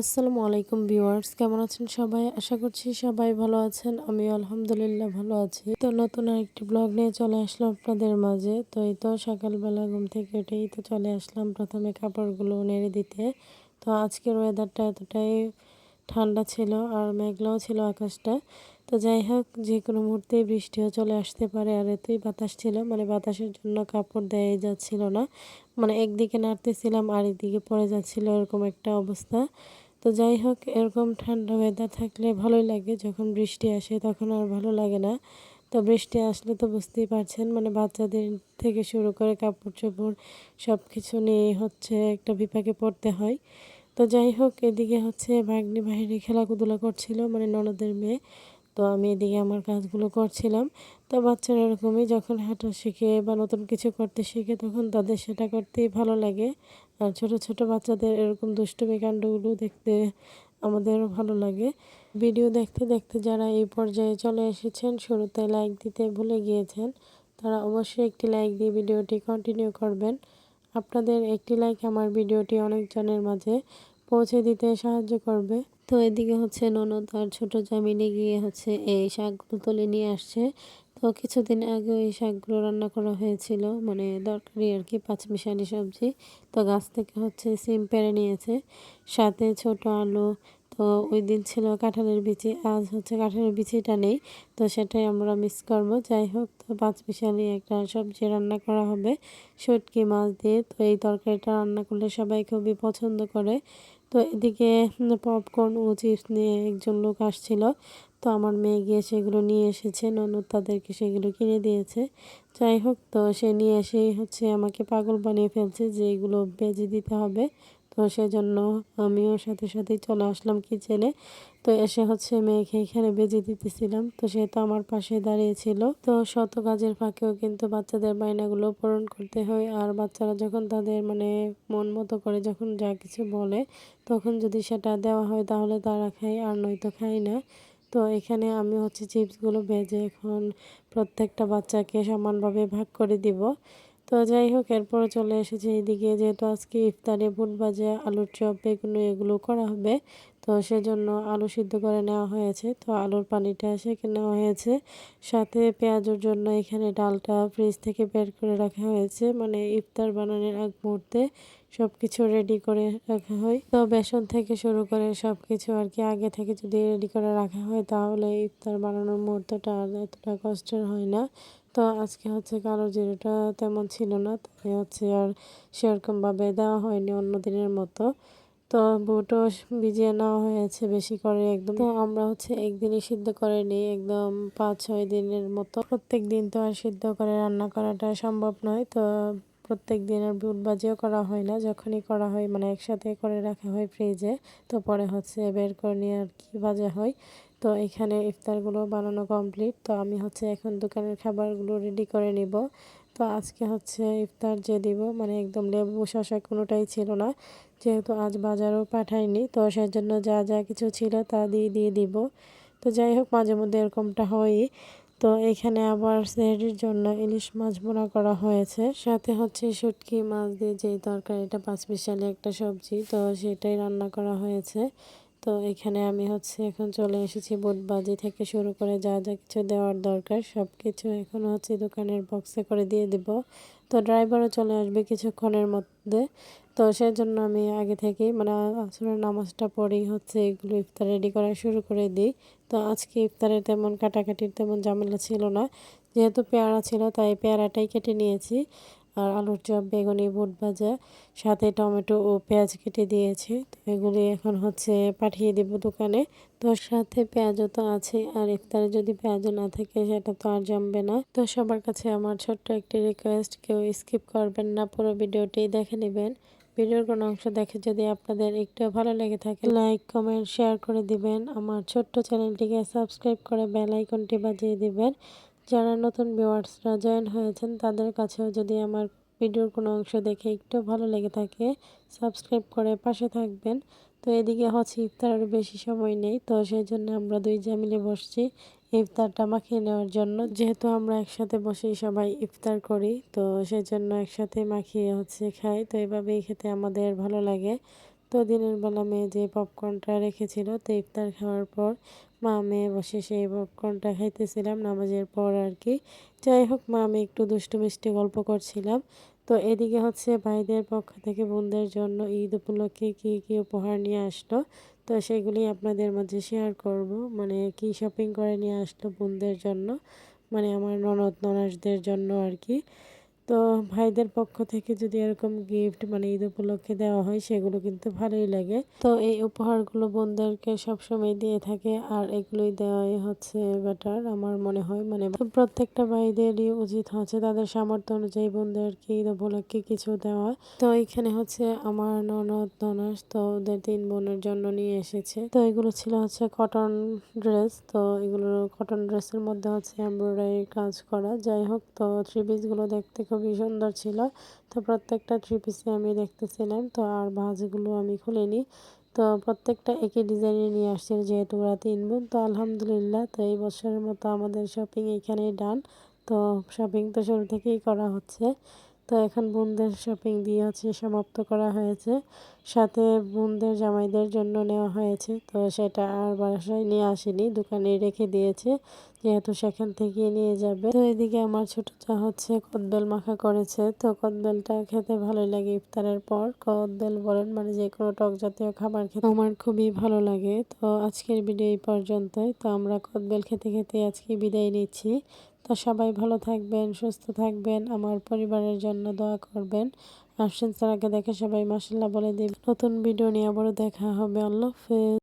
আসসালামু আলাইকুম ভিউয়ার্স, কেমন আছেন সবাই? আশা করছি সবাই ভালো আছেন। আমি আলহামদুলিল্লাহ ভালো আছি। তো নতুন আরেকটি ব্লগ নিয়ে চলে আসলাম আপনাদের মাঝে। তো এই তো সকালবেলা ঘুম থেকে উঠেই তো চলে আসলাম প্রথমে কাপড়গুলো নেড়ে দিতে। তো আজকের ওয়েদারটা এতটাই ঠান্ডা ছিল আর মেঘলাও ছিল আকাশটা। তো যাই হোক, যে কোনো মুহূর্তেই বৃষ্টিও চলে আসতে পারে আর এতই বাতাস ছিল, মানে বাতাসের জন্য কাপড় দেয়াই যাচ্ছিল না। মানে একদিকে নাড়তেছিলাম আর একদিকে পড়ে যাচ্ছিল, এরকম একটা অবস্থা। তো যাই হোক, এরকম ঠান্ডা ওয়েদার থাকলে ভালোই লাগে, যখন বৃষ্টি আসে তখন আর ভালো লাগে না। তো বৃষ্টি আসলে তো বুঝতেই পারছেন, মানে বাচ্চাদের থেকে শুরু করে কাপড় চোপড় সব কিছু নিয়ে হচ্ছে একটা বিপাকে পড়তে হয়। তো যাই হোক, এদিকে হচ্ছে ভাগ্নি বাহিরে খেলাধুলা করছিল, মানে ননদের মেয়ে। তো আমি এদিকে আমার কাজগুলো করছিলাম। তো বাচ্চারা এরকমই, যখন হাঁটা শিখে বা নতুন কিছু করতে শিখে তখন তাদের সেটা করতেই ভালো লাগে। আর ছোট ছোট বাচ্চাদের এরকম দুষ্টুমি কাণ্ডগুলো দেখতে আমাদেরও ভালো লাগে। ভিডিও দেখতে দেখতে যারা এই পর্যায়ে চলে এসেছেন, শুরুতে লাইক দিতে ভুলে গিয়েছেন, তারা অবশ্যই একটি লাইক দিয়ে ভিডিওটি কন্টিনিউ করবেন। আপনাদের একটি লাইক আমার ভিডিওটি অনেকজনের মাঝে পৌঁছে দিতে সাহায্য করবে। তো এদিকে হচ্ছে ননদ আর ছোট জামাই মিলে গিয়ে হচ্ছে এই শাকগুলো তুলে নিয়ে আসছে। তো কিছুদিন আগে এই শাকগুলো রান্না করা হয়েছিল, মানে তরকারি আর কি, পাঁচমিশালি সবজি। তো গাছ থেকে হচ্ছে সিম পেড়ে নিয়েছে, সাথে ছোট আলু। তো ওই দিন ছিল কাঁঠালের বিচি, আজ হচ্ছে কাঁঠালের বিচিটা নেই, তো সেটাই আমরা মিস করবো। যাই হোক, তো পাঁচমিশালি একটা সবজি রান্না করা হবে শুটকি মাছ দিয়ে। তো এই তরকারিটা রান্না করলে সবাই খুবই পছন্দ করে। তো এদিকে পপকর্ন ও চিপস নিয়ে একজন লোক আসছিল। তো আমার মেয়ে গিয়ে সেগুলো নিয়ে এসেছে, ননদ তাদেরকে সেগুলো কিনে দিয়েছে। যাই হোক, তো সে নিয়ে এসেই হচ্ছে আমাকে পাগল বানিয়ে ফেলছে যে এগুলো ভেজে দিতে হবে। তো সেজন্য আমিও সাথে সাথেই চলে আসলাম কিচেনে। তো এসে হচ্ছে মেয়েকে এখানে ভেজে দিতেছিলাম, তো সে তো আমার পাশে দাঁড়িয়েছিল। তো শত কাজের ফাঁকেও কিন্তু বাচ্চাদের বায়নাগুলো পূরণ করতে হয়। আর বাচ্চারা যখন তাদের মানে মন মতো করে যখন যা কিছু বলে, তখন যদি সেটা দেওয়া হয় তাহলে তারা খায়, আর নয়তো খায় না। তো এখানে আমি হচ্ছে চিপসগুলো ভেজে এখন প্রত্যেকটা বাচ্চাকে সমানভাবে ভাগ করে দিব। তো যাই হোক, এরপরে চলে এসেছে এইদিকে, যেহেতু আজকে ইফতারে বুট ভাজা, আলুর চপ, বেগুন এগুলো করা হবে। তো সেজন্য আলু সিদ্ধ করে নেওয়া হয়েছে, তো আলুর পানিটা সেঁকে নেওয়া হয়েছে। সাথে পেঁয়াজের জন্য এখানে ডালটা ফ্রিজ থেকে বের করে রাখা হয়েছে, মানে ইফতার বানানোর আগ মুহূর্তে সব কিছু রেডি করে রাখা হয়। তো বেসন থেকে শুরু করে সব কিছু আর কি আগে থেকে যদি রেডি করে রাখা হয় তাহলে ইফতার বানানোর মুহূর্তটা আর এতটা কষ্টের হয় না। তো আজকে হচ্ছে কালো জিরাটা তেমন ছিল না, তাই হচ্ছে আর সেরকমভাবে দেওয়া হয়নি অন্য দিনের মতো। তো বুটও ভিজিয়ে নেওয়া হয়েছে বেশি করে একদম। তো আমরা হচ্ছে একদিনই সিদ্ধ করে নিই, একদম 5-6 দিনের মতো। প্রত্যেক দিন তো আর সিদ্ধ করে রান্না করাটা সম্ভব নয়। তো প্রত্যেক দিন আর বুট ভাজিও করা হয় না, যখনই করা হয় মানে একসাথে করে রাখা হয় ফ্রিজে। তো পরে হচ্ছে বের করে নিয়ে আর কি ভাজা হয়। তো এখানে ইফতারগুলো বানানো কমপ্লিট। তো আমি হচ্ছে এখন দোকানের খাবারগুলো রেডি করে নিব। তো আজকে হচ্ছে ইফতার যে দিব, মানে একদম লেবু শসা কোনোটাই ছিল না, যেহেতু আজ বাজারও পাঠাইনি। তো সেজন্য যা যা কিছু ছিল তা দিয়ে দিব। তো যাই হোক, মাঝে মধ্যে এরকমটা হয়ই। তো এখানে আবার সেহরির জন্য ইলিশ মাছ ভুনা করা হয়েছে, সাথে হচ্ছে শুটকি মাছ দিয়ে যে তরকারিটা, পাঁচমিশালি একটা সবজি, তো সেটাই রান্না করা হয়েছে। তো এখানে আমি হচ্ছে এখন চলে এসেছি বুট ভাজি থেকে শুরু করে যা যা কিছু দেওয়ার দরকার সব কিছু এখন হচ্ছে দোকানের বক্সে করে দিয়ে দিব। তো ড্রাইভারও চলে আসবে কিছুক্ষণের মধ্যে। তো সেজন্য আমি আগে থেকেই মানে আসরের নামাজটা পড়েই হচ্ছে এগুলো ইফতার রেডি করা শুরু করে দিই। তো আজকে ইফতারে তেমন কাটাকাটির তেমন ঝামেলা ছিল না, যেহেতু পেয়ারা ছিল তাই পেয়ারাটাই কেটে নিয়েছি। আর আলুর চপ, বেগুনি, বুট ভাজা, সাথে টমেটো ও পেঁয়াজ কেটে দিয়েছি। তো এগুলি এখন হচ্ছে পাঠিয়ে দিব দোকানে। তো সাথে পেঁয়াজও তো আছে, আর ইফতারে যদি পেঁয়াজও না থাকে সেটা তো আর জমবে না। তো সবার কাছে আমার ছোট্ট একটি রিকোয়েস্ট, কেউ স্কিপ করবেন না, পুরো ভিডিওটি দেখে নেবেন। ভিডিওর কোনো অংশ দেখে যদি আপনাদের একটু ভালো লেগে থাকে লাইক, কমেন্ট, শেয়ার করে দিবেন। আমার ছোট্ট চ্যানেলটিকে সাবস্ক্রাইব করে বেল আইকনটি বাজিয়ে দিবেন। যারা নতুন ভিউয়ার্সরা জয়েন হয়েছেন তাদের কাছেও যদি আমার ভিডিওর কোনো অংশ দেখে একটু ভালো লেগে থাকে সাবস্ক্রাইব করে পাশে থাকবেন। তো এদিকে হচ্ছে ইফতারের বেশি সময় নেই, তো সেই জন্য আমরা দুইজন মিলে বসছি ইফতারটা মাখিয়ে নেওয়ার জন্য। যেহেতু আমরা একসাথে বসেই সবাই ইফতার করি, তো সেজন্য একসাথে মাখিয়ে হচ্ছে খাই। তো এভাবেই খেতে আমাদের ভালো লাগে। তো দিনের বেলা মেয়ে যে পপকর্নটা রেখেছিল, তো ইফতার খাওয়ার পর মা মেয়ে বসে সেই পপকর্নটা খাইতেছিলাম নামাজের পর আর কি। যাই হোক, মা আমি একটু দুষ্টু মিষ্টি গল্প করছিলাম। তো এদিকে হচ্ছে ভাইদের পক্ষ থেকে বোনদের জন্য ঈদ উপলক্ষে কি কি উপহার নিয়ে আসলো, তো সেগুলি আপনাদের মাঝে শেয়ার করব। মানে কি শপিং করে নিয়ে আসলো বোনদের জন্য, মানে আমার ননদ ননাসদের জন্য আর কি। তো ভাইদের পক্ষ থেকে যদি এরকম গিফট মানে ঈদ উপলক্ষে দেওয়া হয় সেগুলো কিন্তু ভালোই লাগে। তো এই উপহারগুলো বোনদেরকে সবসময় দিয়ে থাকে, আর এগুলোই দেওয়াই হচ্ছে বেটার আমার মনে হয়। মানে প্রত্যেকটা ভাইদেরই উচিত হচ্ছে তাদের সামর্থ্য অনুযায়ী বোনদেরকে ঈদ উপলক্ষে কিছু দেওয়া। তো এখানে হচ্ছে আমার ননদ ননাস তো ওদের 3 বোনের জন্য নিয়ে এসেছে। তো এগুলো ছিল হচ্ছে কটন ড্রেস। তো এগুলো কটন ড্রেসের মধ্যে হচ্ছে এমব্রয়ডারি কাজ করা। যাই হোক, তো থ্রি পিসগুলো দেখতে খুবই সুন্দর ছিল। তো প্রত্যেকটা থ্রি পিসে আমি দেখতেছিলাম। তো আর ভাঁজগুলো আমি খুলিনি। তো প্রত্যেকটা একই ডিজাইনে নিয়ে আসছিল, যেহেতু ওরা 3 বোন। তো আলহামদুলিল্লাহ, তো এই বছরের মতো আমাদের শপিং এখানেই ডান। তো শপিং তো শুরু থেকেই করা হচ্ছে। তো এখন বোনদের শপিং দিয়ে হচ্ছে সমাপ্ত করা হয়েছে। সাথে বোনদের জামাইদের জন্য নেওয়া হয়েছে, তো সেটা আর বাসায় নিয়ে আসেনি, দোকানে রেখে দিয়েছে, যেহেতু সেখান থেকে নিয়ে যাবে। তো এদিকে আমার ছোট চা হচ্ছে কদবেল মাখা করেছে। তো কদবেলটা খেতে ভালোই লাগে ইফতারের পর। কদবেল বলেন মানে যে কোনো টক জাতীয় খাবার খেতে আমার খুবই ভালো লাগে। তো আজকের ভিডিও এই পর্যন্তই। তো আমরা কদবেল খেতে খেতে আজকে বিদায় নিচ্ছি। তো সবাই ভালো থাকবেন, সুস্থ থাকবেন, আমার পরিবারের জন্য দোয়া করবেন। আসছেন স্যারকে দেখে সবাই মাশাআল্লাহ বলে দিবেন। নতুন ভিডিও নিয়ে আবারও দেখা হবে। আল্লাহ হাফেজ।